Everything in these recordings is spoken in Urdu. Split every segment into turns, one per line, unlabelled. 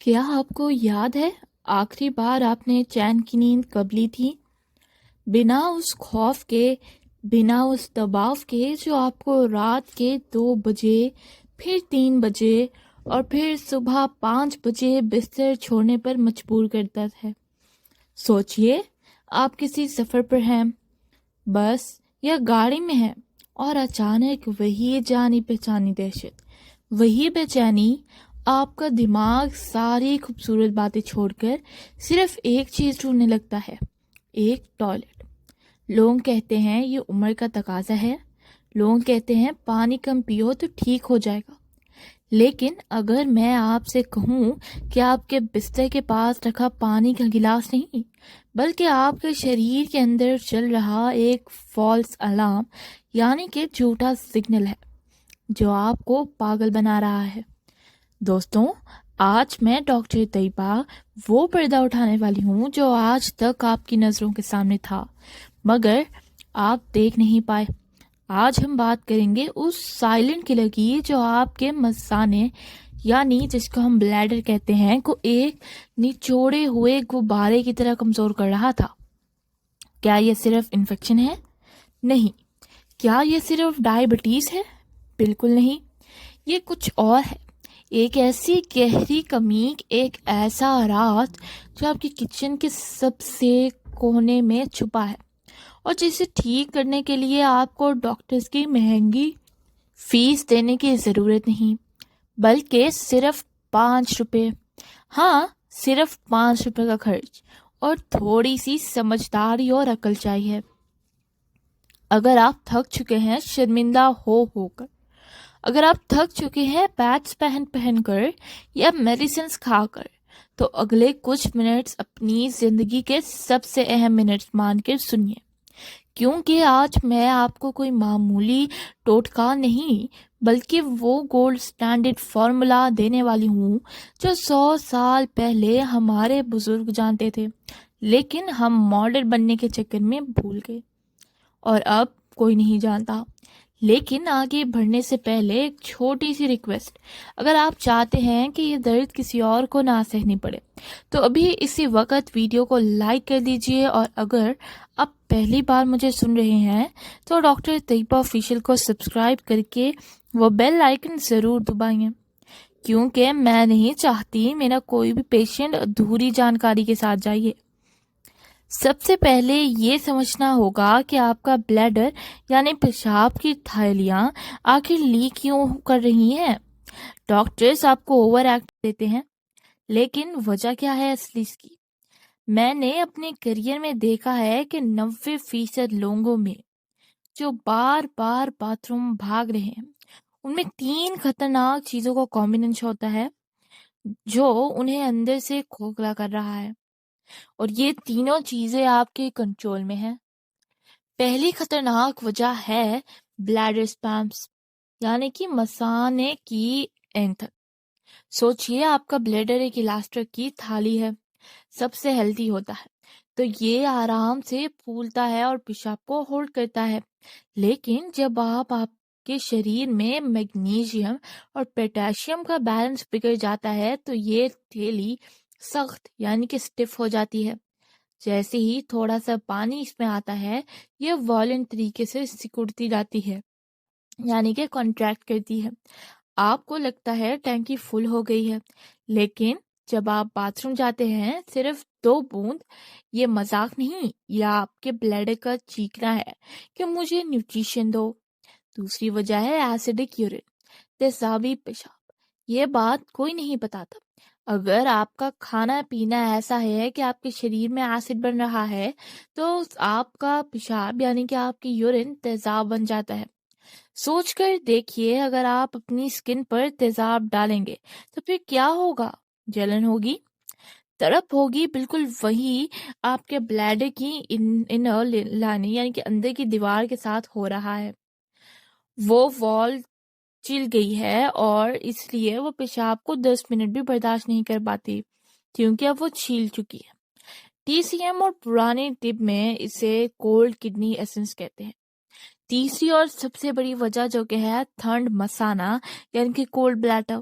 کیا آپ کو یاد ہے آخری بار آپ نے چین کی نیند کب لی تھی؟ بنا اس خوف کے، بنا اس دباؤ کے جو آپ کو رات کے 2 بجے، پھر 3 بجے اور پھر صبح 5 بجے بستر چھوڑنے پر مجبور کرتا ہے۔ سوچئے، آپ کسی سفر پر ہیں، بس یا گاڑی میں ہیں، اور اچانک وہی جانی پہچانی دہشت، وہی بے چینی، آپ کا دماغ ساری خوبصورت باتیں چھوڑ کر صرف ایک چیز ڈھونڈنے لگتا ہے، ایک ٹوائلٹ۔ لوگ کہتے ہیں یہ عمر کا تقاضا ہے، لوگ کہتے ہیں پانی کم پیو تو ٹھیک ہو جائے گا، لیکن اگر میں آپ سے کہوں کہ آپ کے بستر کے پاس رکھا پانی کا گلاس نہیں، بلکہ آپ کے شریر کے اندر چل رہا ایک فالس الارم، یعنی کہ جھوٹا سگنل ہے جو آپ کو پاگل بنا رہا ہے۔ دوستوں، آج میں ڈاکٹر طیبہ وہ پردہ اٹھانے والی ہوں جو آج تک آپ کی نظروں کے سامنے تھا مگر آپ دیکھ نہیں پائے۔ آج ہم بات کریں گے اس سائلنٹ کلر کی جو آپ کے مثانے، یعنی جس کو ہم بلیڈر کہتے ہیں، کو ایک نچوڑے ہوئے غبارے کی طرح کمزور کر رہا تھا۔ کیا یہ صرف انفیکشن ہے؟ نہیں۔ کیا یہ صرف ڈائبٹیز ہے؟ بالکل نہیں۔ یہ کچھ اور ہے، ایک ایسی گہری کمی، ایک ایسا راز جو آپ کی کچن کے سب سے کونے میں چھپا ہے، اور جسے ٹھیک کرنے کے لیے آپ کو ڈاکٹرز کی مہنگی فیس دینے کی ضرورت نہیں، بلکہ صرف 5 روپے، ہاں صرف 5 روپے کا خرچ اور تھوڑی سی سمجھداری اور عقل چاہیے۔ اگر آپ تھک چکے ہیں شرمندہ ہو کر، اگر آپ تھک چکے ہیں پیڈز پہن کر یا میڈیسنز کھا کر، تو اگلے کچھ منٹس اپنی زندگی کے سب سے اہم منٹس مان کر سنیے، کیونکہ آج میں آپ کو کوئی معمولی ٹوٹکا نہیں بلکہ وہ گولڈ سٹینڈرڈ فارمولا دینے والی ہوں جو 100 سال پہلے ہمارے بزرگ جانتے تھے، لیکن ہم ماڈرن بننے کے چکر میں بھول گئے اور اب کوئی نہیں جانتا۔ لیکن آگے بڑھنے سے پہلے ایک چھوٹی سی ریکویسٹ، اگر آپ چاہتے ہیں کہ یہ درد کسی اور کو نہ سہنی پڑے تو ابھی اسی وقت ویڈیو کو لائک کر دیجئے، اور اگر آپ پہلی بار مجھے سن رہے ہیں تو ڈاکٹر طیبہ آفیشیل کو سبسکرائب کر کے وہ بیل آئیکن ضرور دبائیں، کیونکہ میں نہیں چاہتی میرا کوئی بھی پیشنٹ ادھوری جانکاری کے ساتھ جائے۔ سب سے پہلے یہ سمجھنا ہوگا کہ آپ کا بلیڈر یعنی پیشاب کی تھیلیاں آخر لیک کیوں کر رہی ہیں۔ ڈاکٹرز آپ کو اوور ایکٹ دیتے ہیں، لیکن وجہ کیا ہے اصلی اس کی؟ میں نے اپنے کیریئر میں دیکھا ہے کہ 90% لوگوں میں جو بار بار باتھ روم بھاگ رہے ہیں، ان میں 3 خطرناک چیزوں کا کمبینیشن ہوتا ہے جو انہیں اندر سے کھوکھلا کر رہا ہے، اور یہ تینوں چیزیں آپ کے کنٹرول میں ہیں۔ پہلی خطرناک وجہ ہے بلیڈر اسپیمز، یعنی کہ مثانے کی اینٹھن۔ سوچئے آپ کا بلیڈر ایک الاسٹک کی تھالی ہے، سب سے ہیلتھی ہوتا ہے تو یہ آرام سے پھولتا ہے اور پیشاب کو ہولڈ کرتا ہے، لیکن جب آپ کے شریر میں میگنیشیم اور پوٹاشیم کا بیلنس بگڑ جاتا ہے تو یہ تھیلی سخت یعنی کہ سٹف ہو جاتی ہے۔ جیسے ہی تھوڑا سا پانی اس میں آتا ہے، یہ وائلنٹ طریقے سے سکڑتی جاتی ہے، یعنی کہ کانٹریکٹ کرتی ہے۔ آپ کو لگتا ہے ٹینکی فل ہو گئی ہے، لیکن جب آپ باتھ روم جاتے ہیں صرف 2 بوند، یہ مذاق نہیں، یہ آپ کے بلیڈر کا چیخنا ہے کہ مجھے نیوٹریشن دو۔ دوسری وجہ ہے ایسیڈک یورین، تیزابی پیشاب۔ یہ بات کوئی نہیں بتاتا، اگر آپ کا کھانا پینا ایسا ہے کہ آپ کے شریر میں ایسڈ بن رہا ہے تو آپ کا پیشاب یعنی کہ آپ کی یورین تیزاب بن جاتا ہے۔ سوچ کر دیکھیے، اگر آپ اپنی سکن پر تیزاب ڈالیں گے تو پھر کیا ہوگا؟ جلن ہوگی، تڑپ ہوگی، بالکل وہی آپ کے بلیڈر کی انر لائننگ یعنی کہ اندر کی دیوار کے ساتھ ہو رہا ہے۔ وہ وال چل گئی ہے اور اس لیے وہ پیشاب کو 10 منٹ بھی برداشت نہیں کر پاتی، کیونکہ اب وہ چھیل چکی ہے۔ ٹی سی ایم اور پرانے طب میں اسے کولڈ کڈنی ایسنس کہتے ہیں۔ تیسری اور سب سے بڑی وجہ جو کہ ہے تھنڈ مثانہ یعنی کہ کولڈ بلیڈر۔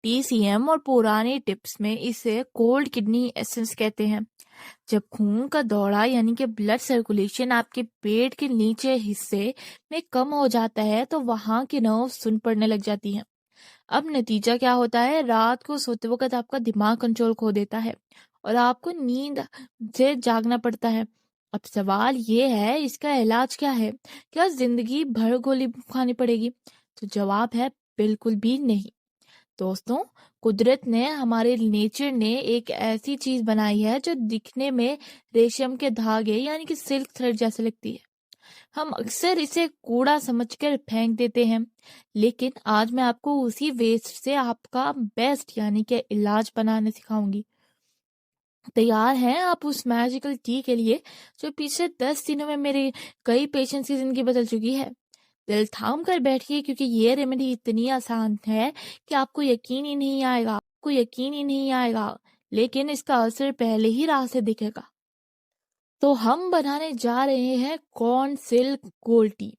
TCM اور پرانے ٹپس میں اسے کولڈ کڈنی ایسنس کہتے ہیں۔ جب خون کا دورہ یعنی کہ بلڈ سرکولیشن آپ کے پیٹ کے نیچے حصے میں کم ہو جاتا ہے تو وہاں کی نرو سن پڑنے لگ جاتی ہیں۔ اب نتیجہ کیا ہوتا ہے؟ رات کو سوتے وقت آپ کا دماغ کنٹرول کھو دیتا ہے اور آپ کو نیند سے جاگنا پڑتا ہے۔ اب سوال یہ ہے، اس کا علاج کیا ہے؟ کیا زندگی بھر گولی کھانی پڑے گی؟ تو جواب ہے بالکل بھی نہیں۔ دوستوں، قدرت نے، ہمارے نیچر نے ایک ایسی چیز بنائی ہے جو دکھنے میں ریشم کے دھاگے یعنی کہ سلک تھریڈ جیسے لگتی ہے۔ ہم اکثر اسے کوڑا سمجھ کر پھینک دیتے ہیں، لیکن آج میں آپ کو اسی ویسٹ سے آپ کا بیسٹ یعنی کہ علاج بنانے سکھاؤں گی۔ تیار ہیں آپ اس میجیکل ٹی کے لیے جو پچھلے 10 دنوں میں میرے کئی پیشنٹس کی زندگی بدل چکی ہے؟ دل تھام کر بیٹھیے، کیونکہ یہ ریمیڈی اتنی آسان ہے کہ آپ کو یقین ہی نہیں آئے گا، لیکن اس کا اثر پہلے ہی راہ سے دکھے گا۔ تو ہم بنانے جا رہے ہیں کارن سلک گولڈ ٹی،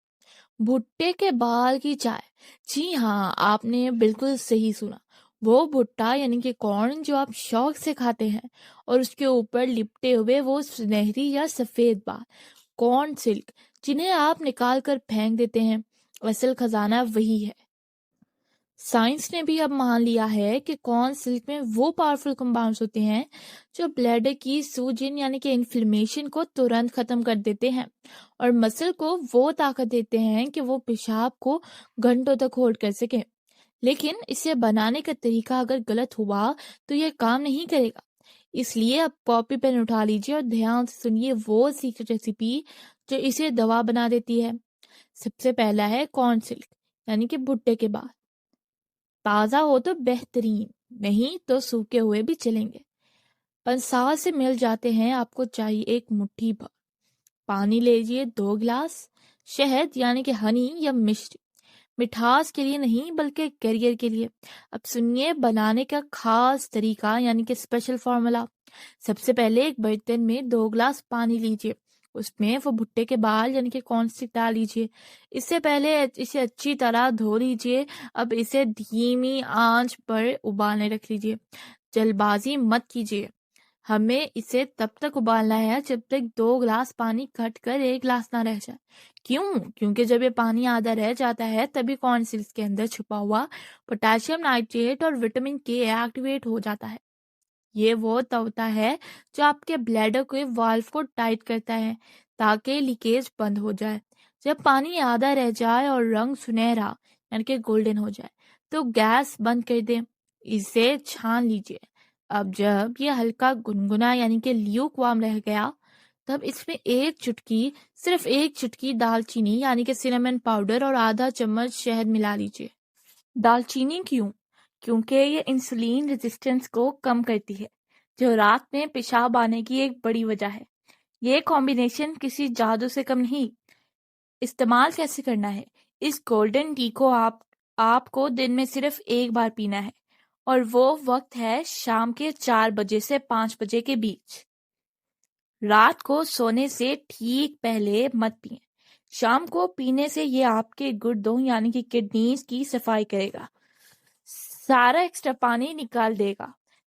بھٹے کے بال کی چائے۔ جی ہاں، آپ نے بالکل صحیح سنا، وہ بھٹا یعنی کہ کارن جو آپ شوق سے کھاتے ہیں، اور اس کے اوپر لپٹے ہوئے وہ سنہری یا سفید بال، کارن سلک، جنہیں آپ نکال کر پھینک دیتے ہیں۔ اصل خزانہ وہی ہے۔ سائنس نے بھی اب مان لیا ہے کہ کارن سلک میں وہ پاورفل کمپاؤنڈز ہوتے ہیں جو بلیڈر کی سوجن یعنی کہ انفلیمیشن کو ترنت ختم کر دیتے ہیں، اور مسل کو وہ طاقت دیتے ہیں کہ وہ پیشاب کو گھنٹوں تک ہولڈ کر سکے۔ لیکن اسے بنانے کا طریقہ اگر غلط ہوا تو یہ کام نہیں کرے گا۔ اس لیے اب کاپی پین اٹھا لیجیے اور دھیان سے سنیے وہ سیکرٹ ریسیپی جو اسے دوا بنا دیتی ہے۔ سب سے پہلا ہے کارن سلک یعنی کہ بھٹے کے بال۔ تازہ ہو تو بہترین، نہیں تو سوکھے ہوئے بھی چلیں گے۔ پنسال سے مل جاتے ہیں۔ آپ کو چاہیے ایک مٹھی بھر پانی، لیجیے 2 گلاس شہد یعنی کہ ہنی یا مشری، مٹھاس کے لیے نہیں بلکہ کیریئر کے لیے۔ اب سنیے بنانے کا خاص طریقہ یعنی کہ اسپیشل فارمولا۔ سب سے پہلے ایک برتن میں 2 گلاس پانی لیجیے، اس میں وہ بھٹے کے بال یعنی کہ کارن سلک ڈال لیجیے۔ اس سے پہلے اسے اچھی طرح دھو لیجیے۔ اب اسے دھیمی آنچ پر ابالنے رکھ لیجیے، جلد بازی مت کیجیے۔ ہمیں اسے تب تک ابالنا ہے جب تک 2 گلاس پانی گھٹ کر 1 گلاس نہ رہ جائے۔ کیونکہ جب یہ پانی آدھا رہ جاتا ہے تبھی کارن سلک کے اندر چھپا ہوا پوٹاشیم نائٹریٹ اور وٹامن کے ایکٹیویٹ ہو جاتا ہے۔ یہ وہ ہوتا ہے جو آپ کے بلیڈر کے والو کو ٹائٹ کرتا ہے تاکہ لیکیج بند ہو جائے۔ جب پانی آدھا رہ جائے اور رنگ سنہرا یعنی کہ گولڈن ہو جائے تو گیس بند کر دیں، اسے چھان لیجیے۔ اب جب یہ ہلکا گنگنا یعنی کہ لیوک وارم رہ گیا تب اس میں صرف ایک چٹکی دال چینی یعنی کہ سینامن پاؤڈر اور آدھا چمچ شہد ملا لیجیے۔ دال چینی کیونکہ یہ انسولین ریزسٹنس کو کم کرتی ہے، جو رات میں پیشاب آنے کی ایک بڑی وجہ ہے۔ یہ کمبینیشن کسی جادو سے کم نہیں۔ استعمال کیسے کرنا ہے؟ اس گولڈن ٹی کو آپ کو دن میں صرف ایک بار پینا ہے، اور وہ وقت ہے شام کے 4 بجے سے 5 بجے کے بیچ۔ رات کو سونے سے ٹھیک پہلے مت پئیں۔ شام کو پینے سے یہ آپ کے گردوں یعنی کہ کڈنیز کی صفائی کرے گا، سارا ایکسٹرا پانی نکال دے گا،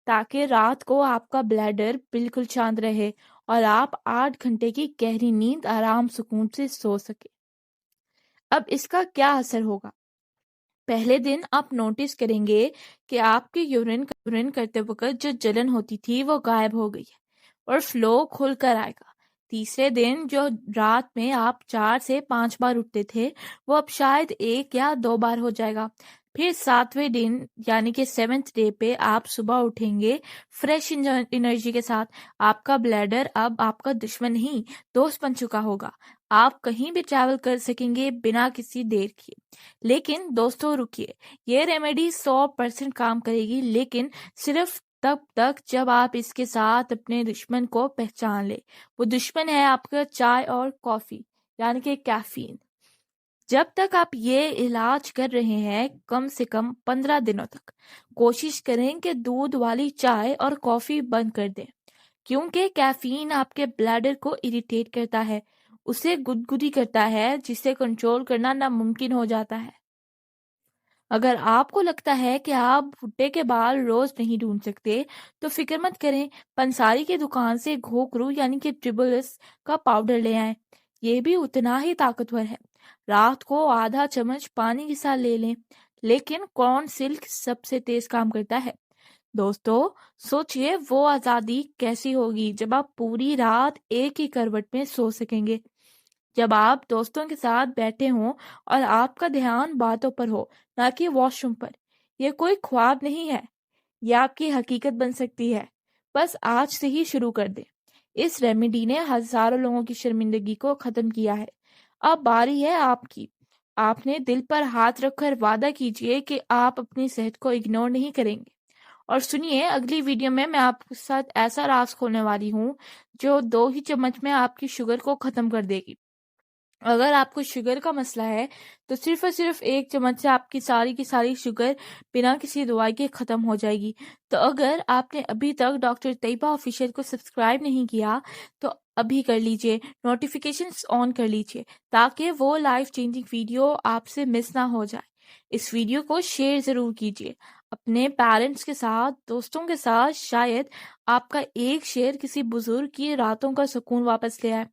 تاکہ رات کو آپ کا بلیڈر بالکل شانت رہے اور آپ 8 گھنٹے کی گہری نیند آرام سکون سے سو سکے۔ اب اس کا کیا اثر ہوگا؟ پہلے دن آپ نوٹس کریں گے کہ آپ کے یورین کرتے وقت جو جلن ہوتی تھی وہ غائب ہو گئی ہے اور فلو کھل کر آئے گا۔ تیسرے دن جو رات میں آپ 4 سے 5 بار اٹھتے تھے وہ اب شاید 1 یا 2 بار ہو جائے گا۔ پھر 7ویں دن یعنی کہ 7th ڈے پہ آپ صبح اٹھیں گے فریش انرجی کے ساتھ۔ آپ کا بلیڈر اب آپ کا دشمن نہیں، دوست بن چکا ہوگا۔ آپ کہیں بھی ٹریول کر سکیں گے بنا کسی دیر کیے۔ لیکن دوستوں رکیے، یہ ریمیڈی 100% کام کرے گی، لیکن صرف تب تک جب آپ اس کے ساتھ اپنے دشمن کو پہچان لے۔ وہ دشمن ہے آپ کا چائے اور کافی یعنی کہ کیفین۔ جب تک آپ یہ علاج کر رہے ہیں کم سے کم 15 دنوں تک کوشش کریں کہ دودھ والی چائے اور کافی بند کر دیں، کیونکہ کیفین آپ کے بلیڈر کو اریٹیٹ کرتا ہے، اسے گدگدی کرتا ہے، جسے کنٹرول کرنا ناممکن ہو جاتا ہے۔ اگر آپ کو لگتا ہے کہ آپ بھٹے کے بال روز نہیں ڈھونڈ سکتے تو فکر مت کریں، پنساری کی دکان سے گھوکرو یعنی کہ ٹریبلس کا پاؤڈر لے آئیں، یہ بھی اتنا ہی طاقتور ہے۔ رات کو آدھا چمچ پانی کے ساتھ لے لیں۔ لیکن کون سلک سب سے تیز کام کرتا ہے؟ دوستو سوچئے وہ آزادی کیسی ہوگی جب آپ پوری رات ایک ہی کروٹ میں سو سکیں گے، جب آپ دوستوں کے ساتھ بیٹھے ہوں اور آپ کا دھیان باتوں پر ہو نہ کہ واش روم پر۔ یہ کوئی خواب نہیں ہے، یہ آپ کی حقیقت بن سکتی ہے۔ بس آج سے ہی شروع کر دیں۔ اس ریمیڈی نے ہزاروں لوگوں کی شرمندگی کو ختم کیا ہے۔ اب باری ہے آپ کی۔ آپ نے دل پر ہاتھ رکھ کر وعدہ کیجئے کہ آپ اپنی صحت کو اگنور نہیں کریں گے۔ اور سنیے، اگلی ویڈیو میں آپ کے ساتھ ایسا راز کھولنے والی ہوں جو 2 ہی چمچ میں آپ کی شوگر کو ختم کر دے گی۔ اگر آپ کو شوگر کا مسئلہ ہے تو صرف اور صرف 1 چمچ سے آپ کی ساری شوگر بنا کسی دوائی کے ختم ہو جائے گی۔ تو اگر آپ نے ابھی تک ڈاکٹر طیبہ آفیشیل کو سبسکرائب نہیں کیا تو ابھی کر لیجئے، نوٹیفیکیشنز آن کر لیجئے تاکہ وہ لائف چینجنگ ویڈیو آپ سے مس نہ ہو جائے۔ اس ویڈیو کو شیئر ضرور کیجئے اپنے پیرنٹس کے ساتھ، دوستوں کے ساتھ، شاید آپ کا ایک شیئر کسی بزرگ کی راتوں کا سکون واپس لے آئے۔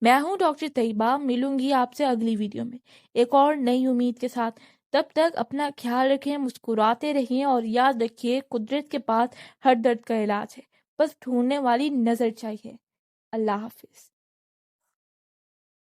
میں ہوں ڈاکٹر طیبہ، ملوں گی آپ سے اگلی ویڈیو میں ایک اور نئی امید کے ساتھ۔ تب تک اپنا خیال رکھیں، مسکراتے رہیں اور یاد رکھیے قدرت کے پاس ہر درد کا علاج ہے، بس ڈھونڈنے والی نظر چاہیے۔ اللہ حافظ۔